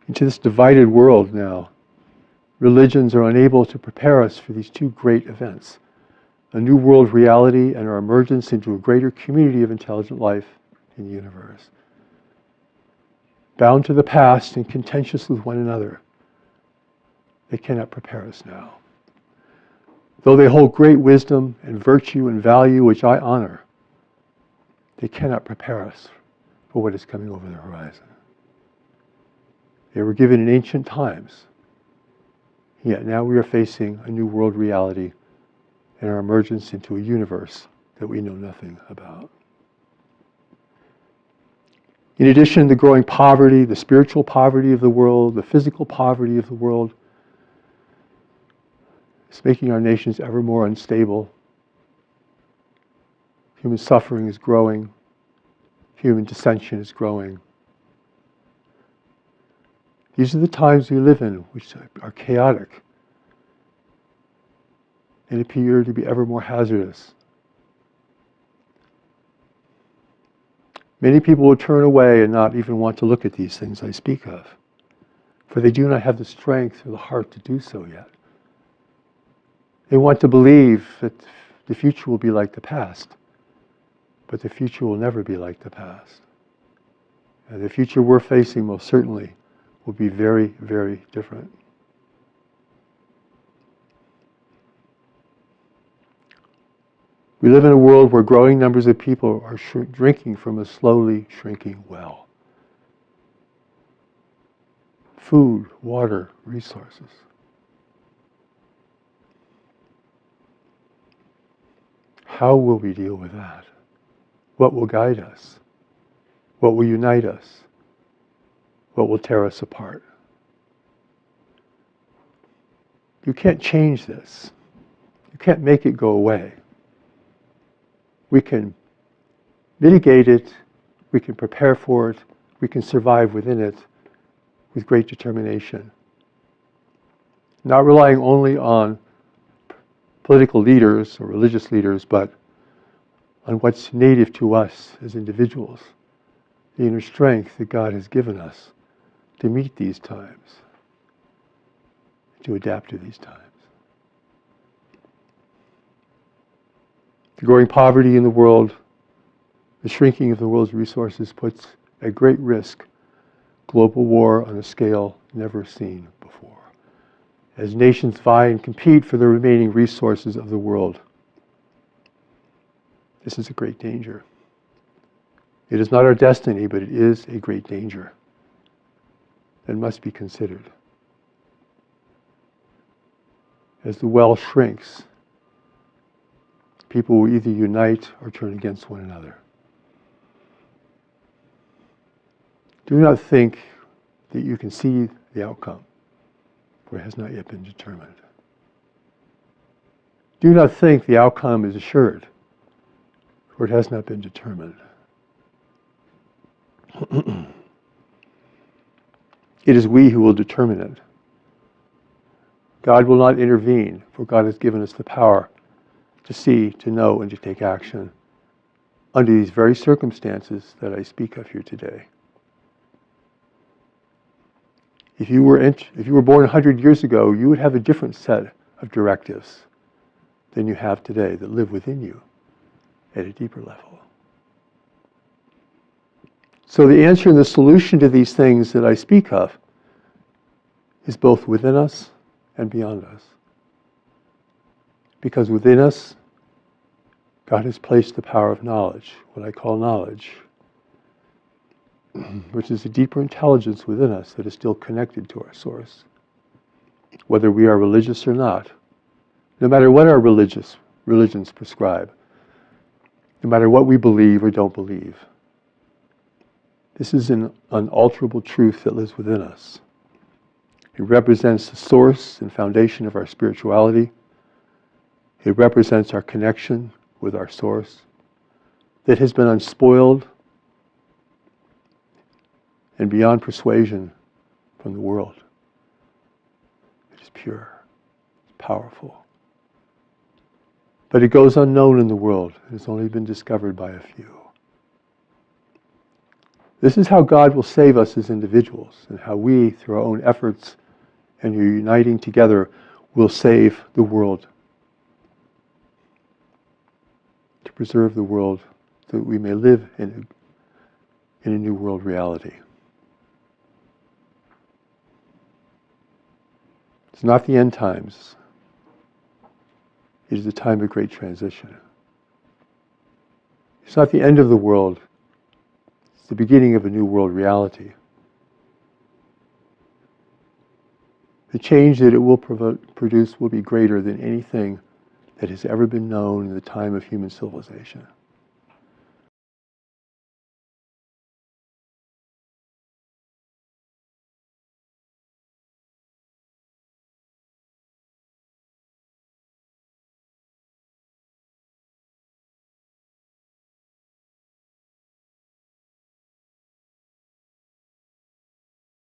into this divided world now. Religions are unable to prepare us for these two great events, a new world reality and our emergence into a greater community of intelligent life in the universe. Bound to the past and contentious with one another, they cannot prepare us now. Though they hold great wisdom and virtue and value, which I honor, they cannot prepare us for what is coming over the horizon. They were given in ancient times, yet now we are facing a new world reality and our emergence into a universe that we know nothing about. In addition, the growing poverty, the spiritual poverty of the world, the physical poverty of the world, is making our nations ever more unstable. Human suffering is growing. Human dissension is growing. These are the times we live in, which are chaotic and appear to be ever more hazardous. Many people will turn away and not even want to look at these things I speak of, for they do not have the strength or the heart to do so yet. They want to believe that the future will be like the past, but the future will never be like the past. And the future we're facing most certainly will be very, very different. We live in a world where growing numbers of people are drinking from a slowly shrinking well. Food, water, resources. How will we deal with that? What will guide us? What will unite us? What will tear us apart? You can't change this. You can't make it go away. We can mitigate it, we can prepare for it, we can survive within it with great determination. Not relying only on political leaders or religious leaders, but on what's native to us as individuals, the inner strength that God has given us to meet these times, to adapt to these times. The growing poverty in the world, the shrinking of the world's resources puts at great risk global war on a scale never seen before, as nations vie and compete for the remaining resources of the world. This is a great danger. It is not our destiny, but it is a great danger that must be considered. As the well shrinks, people will either unite or turn against one another. Do not think that you can see the outcome, for it has not yet been determined. Do not think the outcome is assured, for it has not been determined. It is we who will determine it. God will not intervene, for God has given us the power to see, to know, and to take action under these very circumstances that I speak of here today. If you were born 100 years ago, you would have a different set of directives than you have today that live within you at a deeper level. So the answer and the solution to these things that I speak of is both within us and beyond us. Because within us, God has placed the power of knowledge, what I call knowledge, which is a deeper intelligence within us that is still connected to our source. Whether we are religious or not, no matter what our religions prescribe, no matter what we believe or don't believe, this is an unalterable truth that lives within us. It represents the source and foundation of our spirituality. It represents our connection with our source that has been unspoiled and beyond persuasion from the world. It is pure, it's powerful. But it goes unknown in the world. It has only been discovered by a few. This is how God will save us as individuals, and how we, through our own efforts and uniting together, will save the world, to preserve the world so that we may live in a new world reality. It's not the end times. It is the time of great transition. It's not the end of the world. It's the beginning of a new world reality. The change that it will produce will be greater than anything that has ever been known in the time of human civilization.